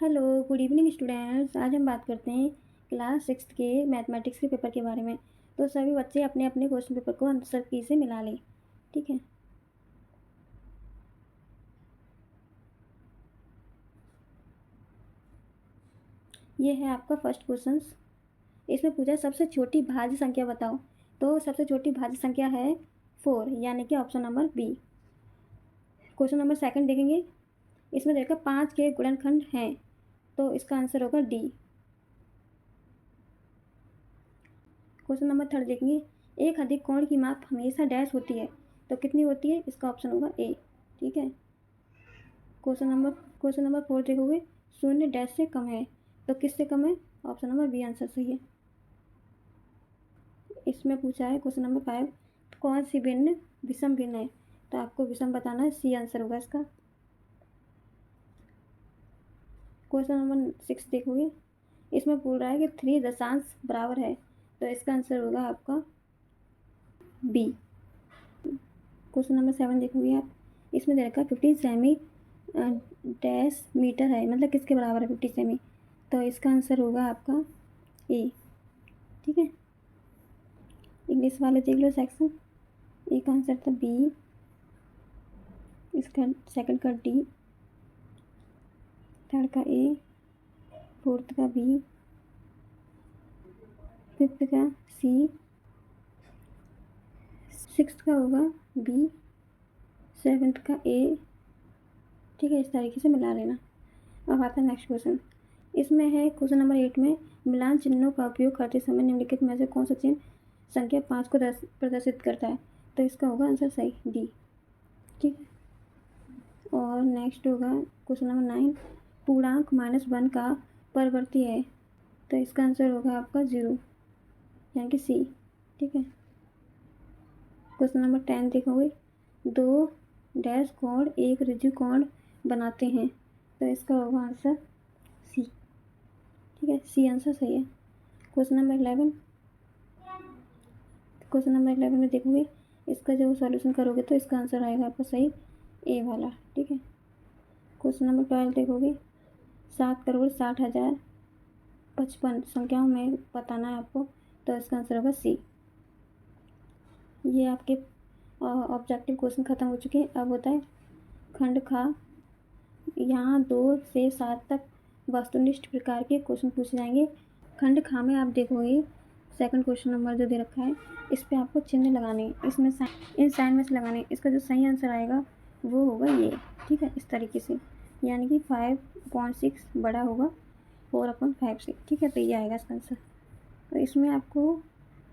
Hello, good evening students. आज हम बात करते हैं क्लास 6 के मैथमेटिक्स के पेपर के बारे में। तो सभी बच्चे अपने अपने क्वेश्चन पेपर को आंसर की से मिला लें। ठीक है। ये है आपका फर्स्ट क्वेश्चन। इसमें पूछा सबसे छोटी भाज्य संख्या बताओ। तो सबसे छोटी भाज्य संख्या है 4, यानी कि option number B. Question number second देखेंगे। इसमें देखा 5 के गुणनखंड हैं, तो इसका आंसर होगा डी। क्वेश्चन नंबर थर्ड देखेंगे। एक अधिक कोण की माप हमेशा डैश होती है, तो कितनी होती है? इसका ऑप्शन होगा ए। ठीक है। क्वेश्चन नंबर फोर देखोगे। शून्य डैश से कम है, तो किससे कम है? ऑप्शन नंबर बी आंसर सही है। इसमें पूछा है क्वेश्चन नंबर 5, कौन सी भिन्न विषम भिन्न है? तो आपको विषम बताना है, सी आंसर होगा इसका। क्वेश्चन नंबर 6 देखोगे। इसमें बोल रहा है कि 3 दशांश बराबर है, तो इसका आंसर होगा आपका बी। क्वेश्चन नंबर 7 देखोगे आप। इसमें दे रखा है 15 सेमी डैश मीटर है, मतलब किसके बराबर है 50 सेमी? तो इसका आंसर होगा आपका ए। ठीक है। इंग्लिश वाले देख लो सेक्शन। ए का आंसर था बी, इसका सेकंड का डी, थर्ड का ए, फोर्थ का बी, फिफ्थ का सी, सिक्स्थ का होगा बी, सेवन्थ का ए। ठीक है, इस तरीके से मिला लेना। अब आता है नेक्स्ट क्वेश्चन। इसमें है क्वेश्चन नंबर 8 में मिलान चिन्हों का उपयोग करते समय निम्नलिखित में से कौन सा चिन्ह संख्या 5 को प्रदर्शित करता है? तो इसका होगा आंसर सही डी। ठीक है। और नेक्स्ट होगा क्वेश्चन नंबर 9, पूर्णांक -1 का परवर्ती है, तो इसका आंसर होगा आपका 0, यानी कि सी। ठीक है। क्वेश्चन नंबर 10 देखोगे। 2 डैश कोण एक ऋजु कोण बनाते हैं, तो इसका होगा आंसर सी। ठीक है, सी आंसर सही है। क्वेश्चन नंबर 11 में देखोगे। इसका जब सॉल्यूशन करोगे तो इसका आंसर आएगा आपका सही ए वाला। ठीक है। क्वेश्चन नंबर 12 देखोगे। 7,60,055 संख्याओं में बताना है आपको, तो इसका आंसर होगा सी। ये आपके ऑब्जेक्टिव क्वेश्चन खत्म हो चुके हैं। अब होता है खंड खा। यहाँ 2 से 7 तक वस्तुनिष्ठ प्रकार के क्वेश्चन पूछे जाएंगे। खंड खा में आप देखोगे सेकंड क्वेश्चन नंबर जो दे रखा है, इस पर आपको चिन्ह लगाने हैं, इसमें इन साइन में से लगाने हैं। इसका जो सही आंसर आएगा वो होगा ये। ठीक है, इस तरीके से, यानी कि 5/6 बड़ा होगा 4/5 से। ठीक है, तो ये आएगा इसका आंसर। तो इसमें आपको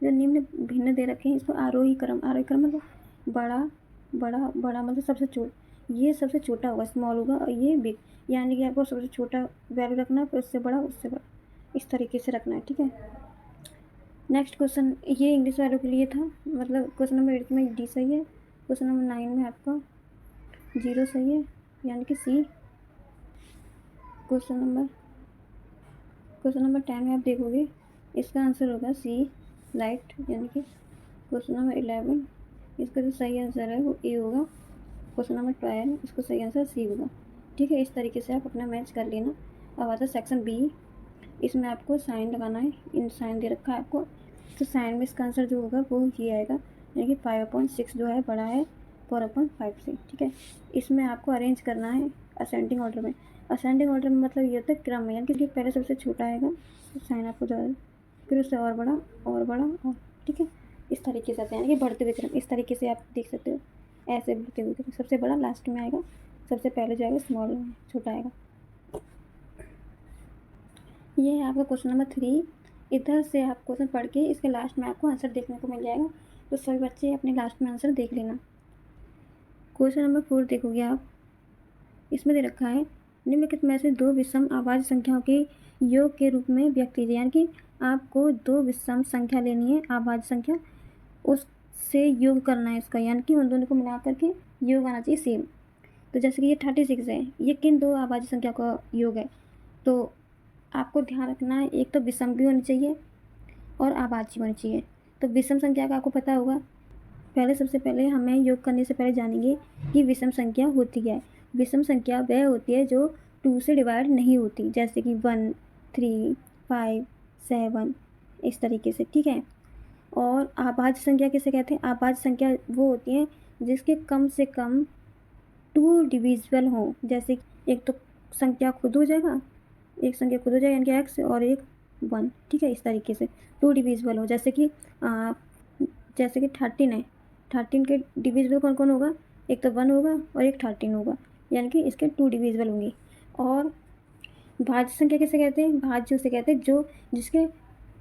जो निम्न भिन्न दे रखे हैं, इसको आरोही क्रम मतलब बड़ा बड़ा बड़ा मतलब सबसे छोटा, ये सबसे छोटा होगा, स्मॉल होगा, और ये बिग, यानी कि आपको सबसे छोटा वैल्यू रखना है, फिर उससे बड़ा, उससे बड़ा, इस तरीके से रखना है। ठीक है। नेक्स्ट क्वेश्चन ये इंग्लिश वालों के लिए था, मतलब क्वेश्चन नंबर 8 में डी सही है, क्वेश्चन नंबर 9 में आपका 0 सही है, यानी कि सी। क्वेश्चन नंबर 10 में आप देखोगे, इसका आंसर होगा सी लाइट, यानी कि क्वेश्चन नंबर 11, इसका जो सही आंसर है वो ए होगा। क्वेश्चन नंबर 12, इसको सही आंसर सी होगा। ठीक है, इस तरीके से आप अपना मैच कर लेना। अब आता है सेक्शन बी। इसमें आपको साइन लगाना है, इन साइन दे रखा है आपको, तो साइन में इसका आंसर जो होगा वो ये आएगा, यानी कि 5/6 जो है बड़ा है 4/5 से। ठीक है। इसमें आपको अरेंज करना है असेंडिंग ऑर्डर में। असेंडिंग ऑर्डर में मतलब ये होता है क्रम में, यानी कि पहले सबसे छोटा आएगा तो साइन आपको ज़्यादा, फिर उससे और बड़ा और बड़ा और। ठीक है, इस तरीके से आते हैं, यानी कि बढ़ते हुए क्रम, इस तरीके से आप देख सकते हो, ऐसे बढ़ते हुए क्रम, सबसे बड़ा लास्ट में आएगा, सबसे पहले जो आएगा स्मॉल छोटा आएगा। ये है आपका क्वेश्चन नंबर 3। इधर से आप क्वेश्चन पढ़ के इसके लास्ट में आपको आंसर देखने को मिल जाएगा, तो सभी बच्चे अपने लास्ट में आंसर देख लेना। क्वेश्चन नंबर 4 देखोगे आप। इसमें दे रखा है निम्नलिखित में से 2 विषम अभाज्य संख्याओं के योग के रूप में व्यक्त कीजिए, यानी कि आपको 2 विषम संख्या लेनी है, अभाज्य संख्या, उससे योग करना है इसका, यानी कि उन दोनों को मिला करके योग आना चाहिए सेम। तो जैसे कि ये 36 है, ये किन 2 अभाज्य संख्या का योग है? तो आपको ध्यान रखना है, एक तो विषम भी होनी चाहिए और अभाज्य होनी चाहिए। तो विषम संख्या का आपको पता होगा। सबसे पहले हमें योग करने से पहले जानेंगे कि विषम संख्या होती क्या है। विषम संख्या वह होती है जो 2 से डिवाइड नहीं होती, जैसे कि 1, 3, 5, 7 इस तरीके से, ठीक है। और अभाज्य संख्या किसे कहते हैं? अभाज्य संख्या वो होती हैं जिसके कम से कम 2 डिविजिबल हों, जैसे एक तो संख्या खुद हो जाएगा, एक संख्या खुद हो जाएगा यानी कि एक्स, और एक 1, ठीक है। इस तरीके से 2 डिविजिबल हो, जैसे कि 13 है, 13 के डिविजिबल कौन कौन होगा? एक तो 1 होगा और एक 13 होगा, यानी कि इसके 2 डिविजिबल होंगे। और भाज्य संख्या किसे कहते हैं? भाज्य उसे कहते हैं जो जिसके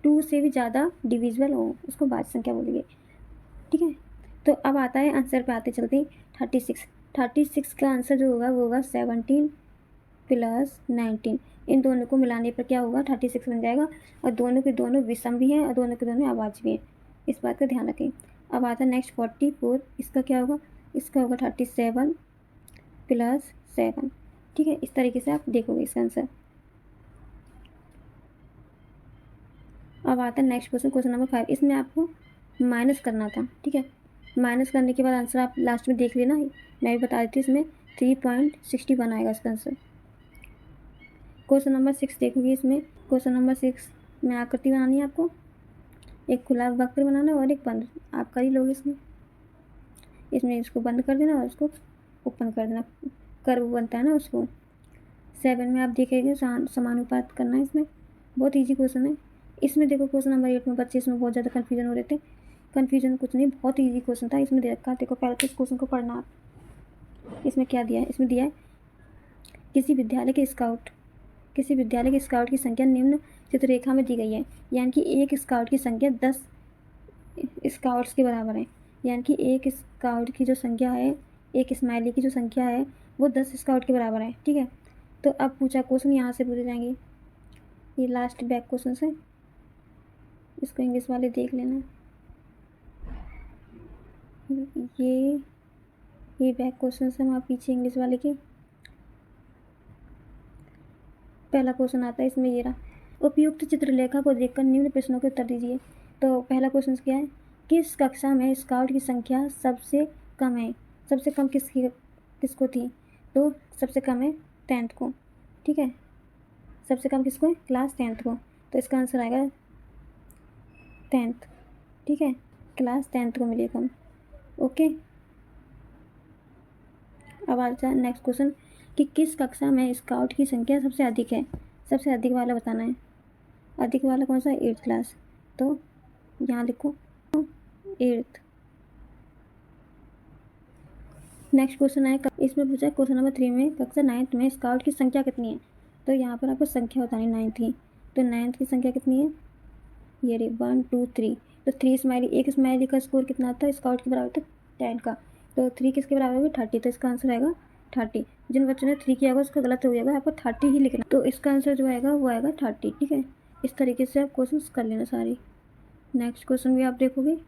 2 से भी ज़्यादा डिविजिबल हो, उसको भाज्य संख्या बोलेंगे, ठीक है। तो अब आता है आंसर पे आते चलते 36 का आंसर जो होगा वो होगा 17 प्लस 19। इन दोनों को मिलाने पर क्या होगा? 36 बन जाएगा। और दोनों के दोनों विषम भी हैं और दोनों के दोनों अभाज्य भी हैं, इस बात का ध्यान रखें। अब आता है नेक्स्ट 44, इसका क्या होगा? इसका होगा 37 प्लस 7, ठीक है। इस तरीके से आप देखोगे इसका आंसर। अब आता है नेक्स्ट क्वेश्चन, क्वेश्चन नंबर 5। इसमें आपको माइनस करना था, ठीक है। माइनस करने के बाद आंसर आप लास्ट में देख लेना, मैं भी बता देती हूँ। इसमें 3.61 आएगा इसका आंसर। क्वेश्चन नंबर 6 देखोगे। इसमें क्वेश्चन नंबर 6 में आकृति बनानी है आपको, एक खुला वक्र बनाना और एक बंद, आप कर ही लोगे। इसमें इसको बंद कर देना और इसको ओपन कर देना, कर्व बनता है ना उसको। 7 में आप देखेंगे समानुपात करना है। इसमें बहुत ईजी क्वेश्चन है। इसमें देखो क्वेश्चन नंबर 8 में बच्चे इसमें बहुत ज़्यादा कन्फ्यूजन हो रहे थे। कन्फ्यूजन कुछ नहीं, बहुत ईजी क्वेश्चन था। इसमें दे रखा, देखो पहले तो इस क्वेश्चन को पढ़ना आप। इसमें क्या दिया है? इसमें दिया है किसी विद्यालय के स्काउट की संख्या निम्न चित्ररेखा में दी गई है, यानी कि एक स्काउट की संख्या 10 स्काउट्स के बराबर है। यानी कि एक स्काउट की जो संख्या है, एक स्माइली की जो संख्या है वो 10 स्काउट के बराबर है, ठीक है। तो अब पूछा क्वेश्चन यहाँ से पूछे जाएंगे, ये लास्ट बैक क्वेश्चन है, इसको इंग्लिश वाले देख लेना। ये बैक क्वेश्चन है वहाँ पीछे इंग्लिश वाले के। पहला क्वेश्चन आता है इसमें, ये रहा। उपयुक्त चित्रलेखा को देखकर निम्न प्रश्नों के उत्तर दीजिए। तो पहला क्वेश्चन क्या है? किस कक्षा में स्काउट की संख्या सबसे कम है? सबसे कम किसको थी? तो सबसे कम है 10th को, ठीक है। सबसे कम किसको है? क्लास 10th को। तो इसका आंसर आएगा 10th, ठीक है। क्लास 10th को मिली कम, ओके। अब आता है नेक्स्ट क्वेश्चन कि किस कक्षा में स्काउट की संख्या सबसे अधिक है? सबसे अधिक वाला बताना है। अधिक वाला कौन सा है? 8th class. तो यहाँ लिखो 8th। नेक्स्ट क्वेश्चन है, इसमें पूछा है क्वेश्चन नंबर 3 में कक्षा 9th में स्काउट की संख्या कितनी है? तो यहाँ पर आपको संख्या बतानी 9th की। तो 9th की संख्या कितनी है? ये रही 1 2 3। तो 3 स्माइली, एक स्माइली का स्कोर कितना था स्काउट के बराबर था 10 का। तो 3 किसके बराबर होगा? 30। तो इसका आंसर आएगा 30। जिन बच्चों ने 3 किया होगा उसका गलत हो जाएगा, आपको 30 ही लिखना। तो इसका आंसर जो आएगा वो आएगा 30, ठीक है। इस तरीके से आप क्वेश्चन कर लेना सारी। नेक्स्ट क्वेश्चन भी आप देखोगे।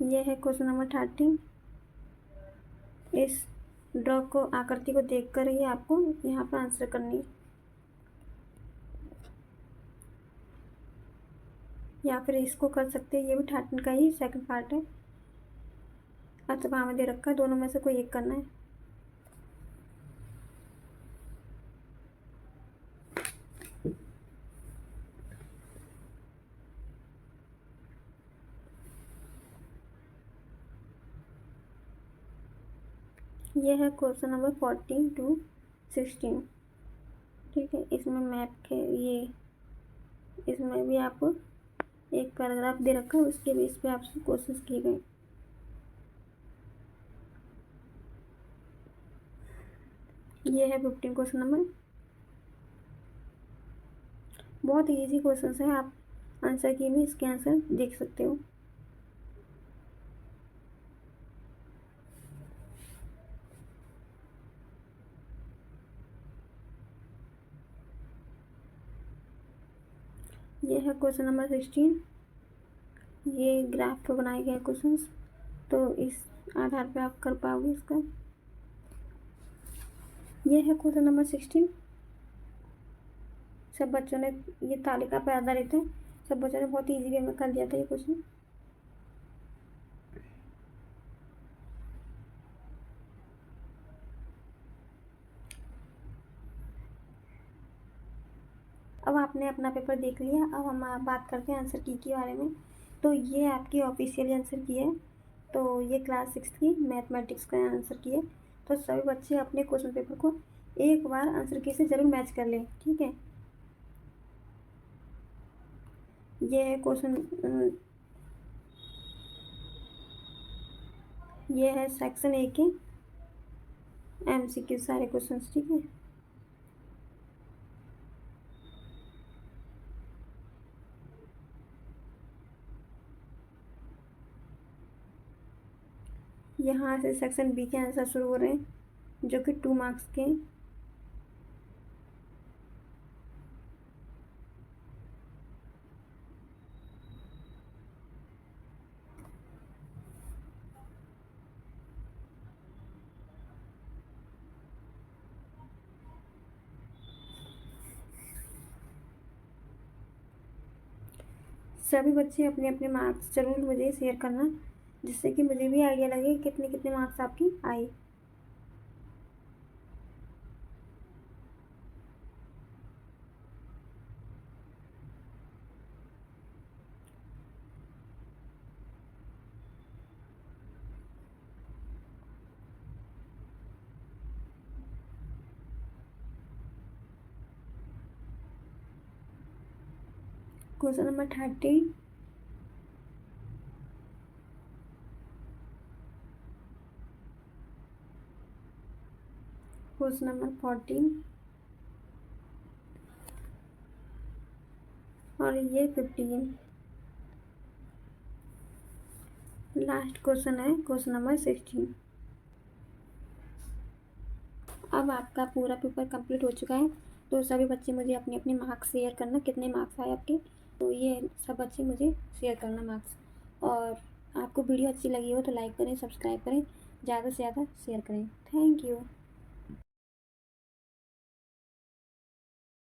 यह है क्वेश्चन नंबर 13। इस ड्रॉ को, आकृति को देखकर ही आपको यहाँ पर आंसर करनी है, या फिर इसको कर सकते हैं। ये भी 13 का ही सेकंड पार्ट है, अथवा में दे रखा है, दोनों में से कोई एक करना है। ये है क्वेश्चन नंबर 14 to 16, ठीक है। इसमें मैप के ये, इसमें भी आपको एक पैराग्राफ दे रखा है, उसके बेस पे आपसे क्वेश्चन किए गए। ये है 15 क्वेश्चन नंबर। बहुत इजी क्वेश्चन है, आप आंसर की भी इसके आंसर देख सकते हो। ये है क्वेश्चन नंबर 16। ये ग्राफ पर बनाए गए क्वेश्चंस, तो इस आधार पे आप कर पाओगे इसका। ये है क्वेश्चन नंबर 16। सब बच्चों ने, ये तालिका पर आधारित है, सब बच्चों ने बहुत ईजी वे में कर दिया था ये क्वेश्चन। अब आपने अपना पेपर देख लिया, अब हम बात करते हैं आंसर की के बारे में। तो ये आपकी ऑफिशियल आंसर की है, तो ये क्लास 6 की मैथमेटिक्स का आंसर की है। तो सभी बच्चे अपने क्वेश्चन पेपर को एक बार आंसर की से ज़रूर मैच कर लें, ठीक है। ये है क्वेश्चन, ये है सेक्शन ए के MCQ सारे क्वेश्चन, ठीक है। यहाँ से सेक्शन बी के आंसर शुरू हो रहे हैं जो कि 2 मार्क्स के हैं। सभी बच्चे अपने अपने मार्क्स ज़रूर मुझे शेयर करना, जिससे कि मुझे भी आइडिया लगे कि कितने कितने मार्क्स आपकी आए। Question number 30। क्वेश्चन नंबर 14 और ये 15। लास्ट क्वेश्चन है क्वेश्चन नंबर 16। अब आपका पूरा पेपर कंप्लीट हो चुका है, तो सभी बच्चे मुझे अपने अपने मार्क्स शेयर करना, कितने मार्क्स आए आपके, तो ये सब बच्चे मुझे शेयर करना मार्क्स। और आपको वीडियो अच्छी लगी हो तो लाइक करें, सब्सक्राइब करें, ज़्यादा से ज़्यादा शेयर करें। Thank you.